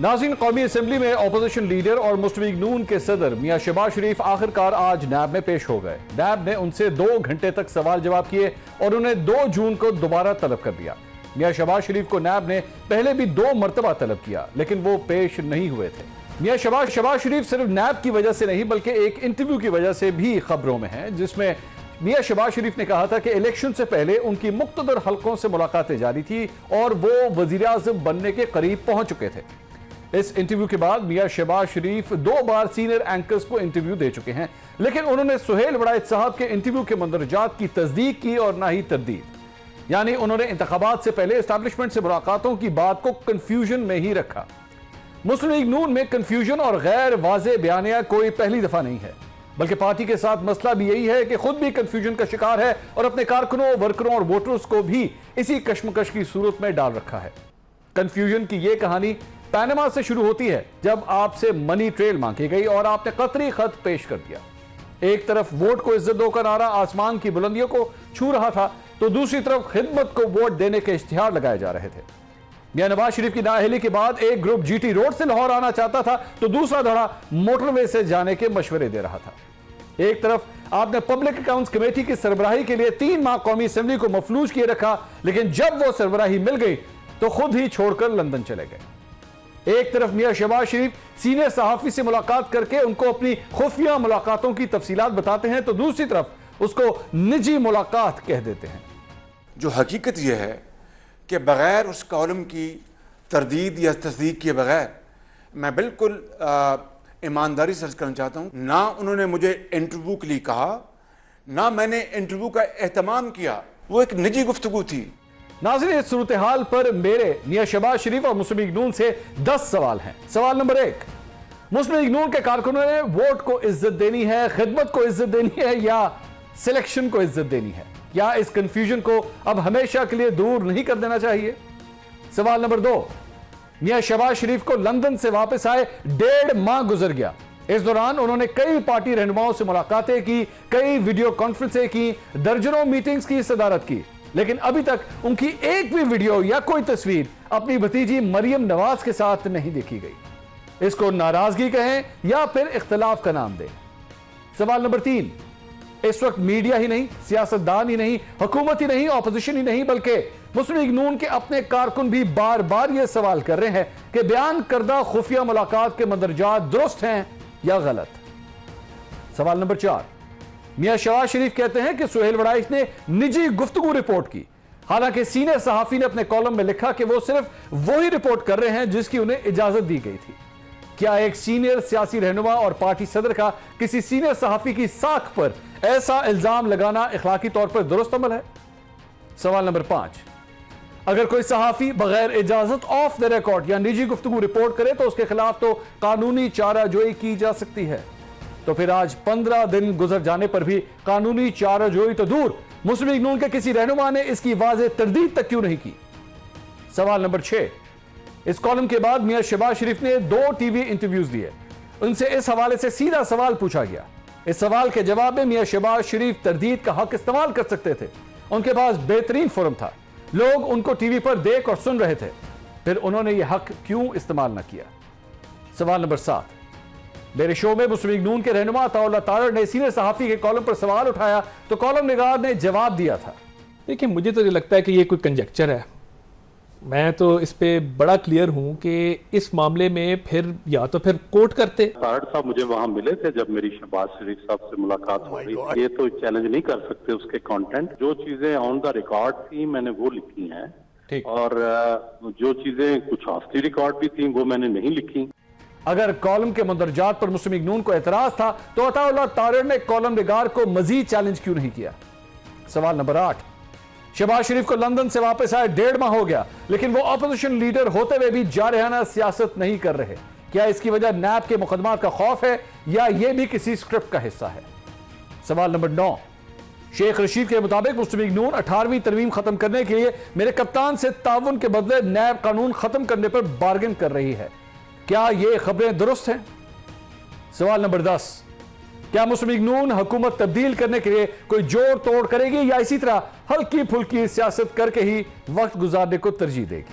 नाज़रीन, कौमी असम्बली में अपोजिशन लीडर और मुस्लिम लीग नून के सदर मियां शहबाज शरीफ आखिरकार आज नैब में पेश हो गए। नैब ने उनसे 2 घंटे तक सवाल जवाब किए और उन्हें 2 जून को दोबारा तलब कर दिया। मियां शहबाज शरीफ को नैब ने पहले भी 2 मरतबा तलब किया, लेकिन वो पेश नहीं हुए थे। मियां शहबाज शरीफ सिर्फ नैब की वजह से नहीं बल्कि एक इंटरव्यू की वजह से भी खबरों में हैं, जिसमें मियां शहबाज शरीफ ने कहा था कि इलेक्शन से पहले उनकी मुख्तलिफ हलकों से मुलाकातें जारी थी और वो वजीर आज़म बनने के करीब पहुंच चुके थे। इस इंटरव्यू के बाद मियां शहबाज शरीफ 2 बार सीनियर एंकर्स को इंटरव्यू दे चुके हैं, लेकिन उन्होंने सुहेल वड़ाइच साहब के इंटरव्यू के मंदरजात की तस्दीक की और ना ही तरदीद। यानी उन्होंने इंतखाबात से पहले एस्टैब्लिशमेंट से मुलाकातों की बात को कंफ्यूजन में ही रखा। मुस्लिम लीग नून में कंफ्यूजन और गैर वाज़ेह बयानिया कोई पहली दफा नहीं है, बल्कि पार्टी के साथ मसला भी यही है कि खुद भी कंफ्यूजन का शिकार है और अपने कारकुनों, वर्करों और वोटर्स को भी इसी कश्मकश की सूरत में डाल रखा है। कंफ्यूजन की यह कहानी पैनामा से शुरू होती है, जब आपसे मनी ट्रेल मांगी गई और आपने कतरी खत पेश कर दिया। एक तरफ वोट को इज्जत दो का नारा आसमान की बुलंदियों को छू रहा था, तो दूसरी तरफ खिदमत को वोट देने के इश्तिहार लगाए जा रहे थे। मियां नवाज शरीफ की नाअहली के बाद एक ग्रुप जीटी रोड से लाहौर आना चाहता था, तो दूसरा धड़ा मोटरवे से जाने के मशवरे दे रहा था। एक तरफ आपने पब्लिक अकाउंट्स कमेटी की सरबराही के लिए 3 माह कौमी असेंबली को मफलूज किए रखा, लेकिन जब वो सरबराही मिल गई तो खुद ही छोड़कर लंदन चले गए। एक तरफ मियां शहबाज शरीफ सीनियर सहाफी से मुलाकात करके उनको अपनी खुफिया मुलाकातों की तफसीलात बताते हैं, तो दूसरी तरफ उसको निजी मुलाकात कह देते हैं। जो हकीकत यह है कि बगैर उस कॉलम की तरदीद या तस्दीक किए बगैर मैं बिल्कुल ईमानदारी से अर्ज करना चाहता हूँ, ना उन्होंने मुझे इंटरव्यू के लिए कहा, ना मैंने इंटरव्यू का एहतमाम किया। वो एक निजी गुफ्तगू थी। नाज़रीन, इस सूरत हाल पर मेरे मियां शहबाज शरीफ और मुस्लिम लीग नून से 10 सवाल हैं। सवाल नंबर 1, मुस्लिम लीग नून के कारकुनों ने वोट को इज्जत देनी है, खिदमत को इज्जत देनी है या सिलेक्शन को इज्जत देनी है? क्या इस कंफ्यूजन को अब हमेशा के लिए दूर नहीं कर देना चाहिए? सवाल नंबर 2, मियां शहबाज शरीफ को लंदन से वापस आए 1.5 माह गुजर गया। इस दौरान उन्होंने कई पार्टी रहनुमाओं से मुलाकातें की, कई वीडियो कॉन्फ्रेंसें की, दर्जनों मीटिंग्स की सदारत की, लेकिन अभी तक उनकी एक भी वीडियो या कोई तस्वीर अपनी भतीजी मरियम नवाज के साथ नहीं देखी गई। इसको नाराजगी कहें या फिर इख्तिलाफ का नाम दें। सवाल नंबर 3, इस वक्त मीडिया ही नहीं, सियासतदान ही नहीं, हुकूमत ही नहीं, ऑपोजिशन ही नहीं, बल्कि मुस्लिम लीग नून के अपने कारकुन भी बार बार यह सवाल कर रहे हैं कि बयान करदा खुफिया मुलाकात के मंदरजात दुरुस्त हैं या गलत। सवाल नंबर 4, मियां शहबाज शरीफ कहते हैं कि सुहेल वड़ाइच ने निजी गुफ्तगू रिपोर्ट की, हालांकि सीनियर सहाफी ने अपने कॉलम में लिखा कि वो सिर्फ वही रिपोर्ट कर रहे हैं जिसकी उन्हें इजाजत दी गई थी। क्या एक सीनियर सियासी रहनुमा और पार्टी सदर का किसी सीनियर सहाफी की साख पर ऐसा इल्जाम लगाना इखलाकी तौर पर दुरुस्त अमल है? सवाल नंबर 5, अगर कोई सहाफी बगैर इजाजत ऑफ द रिकॉर्ड या निजी गुफ्तगू रिपोर्ट करे तो उसके खिलाफ तो कानूनी चाराजोई की जा सकती है, तो फिर आज 15 दिन गुजर जाने पर भी कानूनी चाराजोई तो दूर, मुस्लिम लीग नून के किसी रहनुमा ने इसकी वाज़ेह तरदीद तक क्यों नहीं की? सवाल नंबर 6, इस कॉलम के बाद मियां शहबाज शरीफ ने 2 टीवी इंटरव्यूज दिए। उनसे इस हवाले से सीधा सवाल पूछा गया। इस सवाल के जवाब में मियां शहबाज शरीफ तरदीद का हक इस्तेमाल कर सकते थे। उनके पास बेहतरीन फोरम था, लोग उनको टीवी पर देख और सुन रहे थे, फिर उन्होंने यह हक क्यों इस्तेमाल ना किया? सवाल नंबर 7, मेरे शो में मुस्लिम लीग नून के रहनुमा अताउल्लाह तारड़ ने सीनियर सहाफी के कॉलम पर सवाल उठाया तो कॉलम निगार ने जवाब दिया था। देखिए, मुझे तो ये लगता है कि ये कोई कंजेक्चर है। मैं तो इस पे बड़ा क्लियर हूं कि इस मामले में फिर या तो फिर कोर्ट करते। तारड़ साहब मुझे वहां मिले थे जब मेरी शहबाज शरीफ साहब से मुलाकात हो रही। ये तो चैलेंज नहीं कर सकते उसके कंटेंट। जो चीजें ऑन द रिकॉर्ड थी मैंने वो लिखी हैं, और जो चीजें कुछ ऑफ द रिकॉर्ड भी थी वो मैंने नहीं लिखी। अगर कॉलम के मंदरजात पर मुस्लिम लीग नून को एतराज था तो अताउल्लाह तारड़ ने कॉलम निगार को मजीद चैलेंज क्यों नहीं किया? सवाल नंबर 8, शहबाज शरीफ को लंदन से वापस आए 1.5 माह हो गया, लेकिन वो अपोजिशन लीडर होते हुए भी जारहाना सियासत नहीं कर रहे। क्या इसकी वजह नैब के मुकदमात का खौफ है या यह भी किसी स्क्रिप्ट का हिस्सा है? सवाल नंबर 9, शेख रशीद के मुताबिक मुस्लिम लीग नून 18वीं तरमीम खत्म करने के लिए मेरे कप्तान से ताउन के बदले नैब कानून खत्म करने पर बार्गेन कर रही है। क्या ये खबरें दुरुस्त हैं? सवाल नंबर 10, क्या मुस्लिम लीग नून हुकूमत तब्दील करने के लिए कोई जोड़ तोड़ करेगी या इसी तरह हल्की फुल्की सियासत करके ही वक्त गुजारने को तरजीह देगी?